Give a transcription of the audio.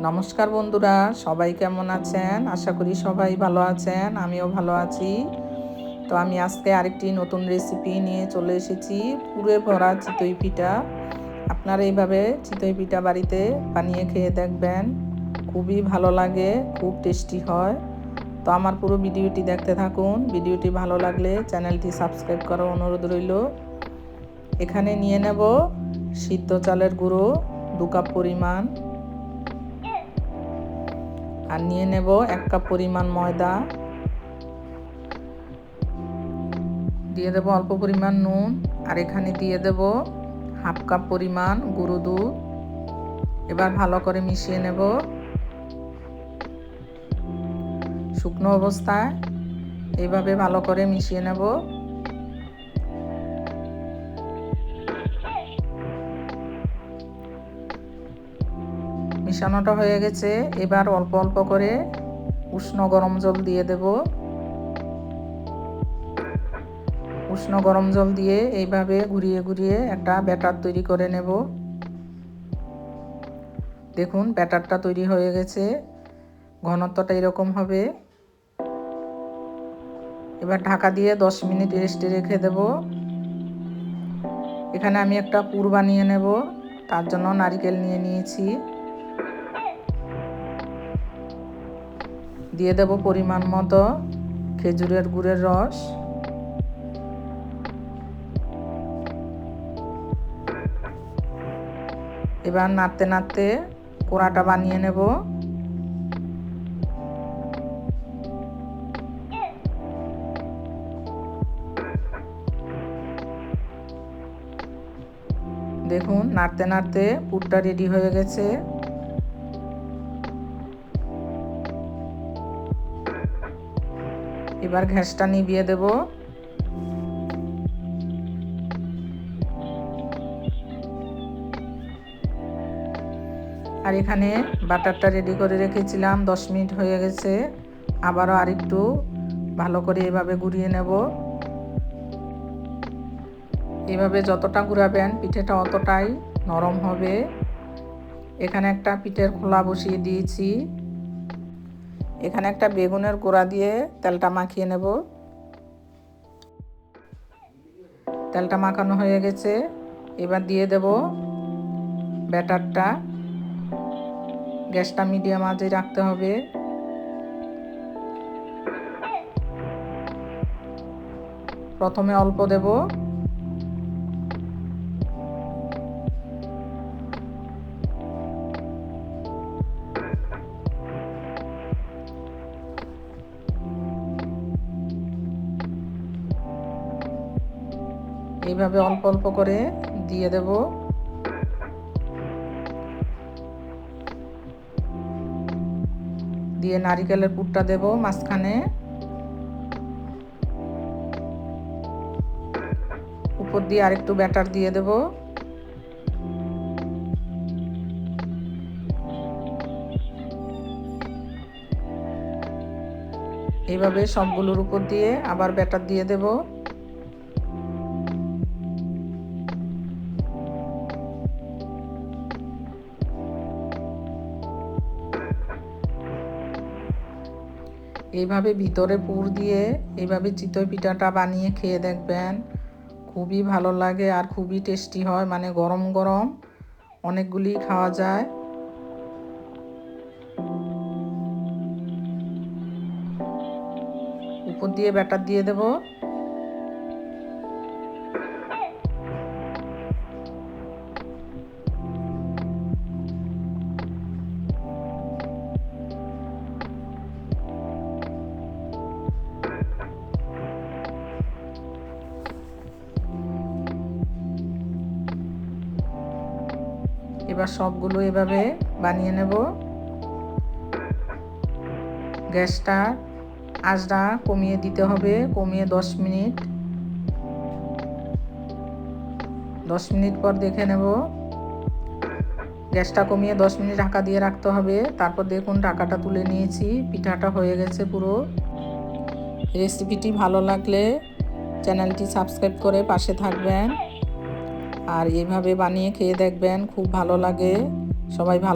নমস্কার বন্ধুরা, সবাই কেমন আছেন? আশা করি সবাই ভালো আছেন, আমিও ভালো আছি। তো আমি আজকে আরেকটি নতুন রেসিপি নিয়ে চলে এসেছি, পুরে ভরা চিতই পিঠা। আপনারা এইভাবে চিতই পিঠা বাড়িতে বানিয়ে খেয়ে দেখবেন, খুবই ভালো লাগে, খুব টেস্টি হয়। তো আমার পুরো ভিডিওটি দেখতে থাকুন। ভিডিওটি ভালো লাগলে চ্যানেলটি সাবস্ক্রাইব করার অনুরোধ রইল। এখানে নিয়ে নেব সিদ্ধ চালের গুঁড়ো 2 কাপ পরিমাণ, আর নিয়ে নেব 1 কাপ পরিমাণ ময়দা, দিয়ে দেব অল্প পরিমাণ নুন, আর এখানে দিয়ে দেব হাফ কাপ পরিমাণ গুঁড়ো দুধ। এবার ভালো করে মিশিয়ে নেব। শুকনো অবস্থায় এইভাবে ভালো করে মিশিয়ে নেব। মিশানোটা হয়ে গেছে। এবার অল্প অল্প করে উষ্ণ গরম জল দিয়ে দেব। উষ্ণ গরম জল দিয়ে এইভাবে ঘুরিয়ে ঘুরিয়ে একটা ব্যাটার তৈরি করে নেব। দেখুন ব্যাটারটা তৈরি হয়ে গেছে, ঘনত্বটা এরকম হবে। এবার ঢাকা দিয়ে 10 মিনিট রেস্টে রেখে দেব। এখানে আমি একটা পুর বানিয়ে নেব, তার জন্য নারকেল নিয়ে নিয়েছি। দিয়ে দেব পরিমাণ মতো খেজুরের গুড়ের রস। এবার নাড়তে নাড়তে কোড়াটা বানিয়ে নেব। দেখুন নাড়তে নাড়তে পুরটা রেডি হয়ে গেছে। এবার গ্যাসটা নিভিয়ে দেব। আর এখানে বাটারটা রেডি করে রেখেছিলাম, 10 মিনিট হয়ে গেছে। আবারও আরেকটু ভালো করে এভাবে গুঁড়িয়ে নেব। এভাবে যতটা গুঁড়াবেন পিঠেটা অতটাই নরম হবে। এখানে একটা পিঠের খোলা বসিয়ে দিয়েছি। এখানে একটা বেগুনের গোড়া দিয়ে তেলটা মাখিয়ে নেব। তেলটা মাখানো হয়ে গেছে। এবার দিয়ে দেব ব্যাটারটা। গ্যাসটা মিডিয়াম আঁচে রাখতে হবে। প্রথমে অল্প দেব, এইভাবে অল্প অল্প করে দিয়ে দেব। দিয়ে নারকেলের পুরটা দেব মাঝখানে। উপর দিয়ে আরেকটু ব্যাটার দিয়ে দেব। এইভাবে সবগুলোর উপর দিয়ে আবার ব্যাটার দিয়ে দেব। এইভাবে ভিতরে পুর দিয়ে এইভাবে চিতই পিঠাটা বানিয়ে খেয়ে দেখবেন, খুবই ভালো লাগে আর খুবই টেস্টি হয়। মানে গরম গরম অনেকগুলি খাওয়া যায়। উপর দিয়ে ব্যাটার দিয়ে দেব। এবার সবগুলো এভাবে বানিয়ে নেব। গ্যাসটা আঁচটা কমিয়ে দিতে হবে, কমিয়ে 10 মিনিট। 10 মিনিট পর দেখে নেব। গ্যাসটা কমিয়ে 10 মিনিট ঢাকা দিয়ে রাখতে হবে। তারপর দেখুন ঢাকাটা তুলে নিয়েছি, পিঠাটা হয়ে গেছে পুরো। রেসিপিটি ভালো লাগলে চ্যানেলটি সাবস্ক্রাইব করে পাশে থাকবেন, আর এইভাবে বানিয়ে খেয়ে দেখবেন, খুব ভালো লাগে। সবাই ভালো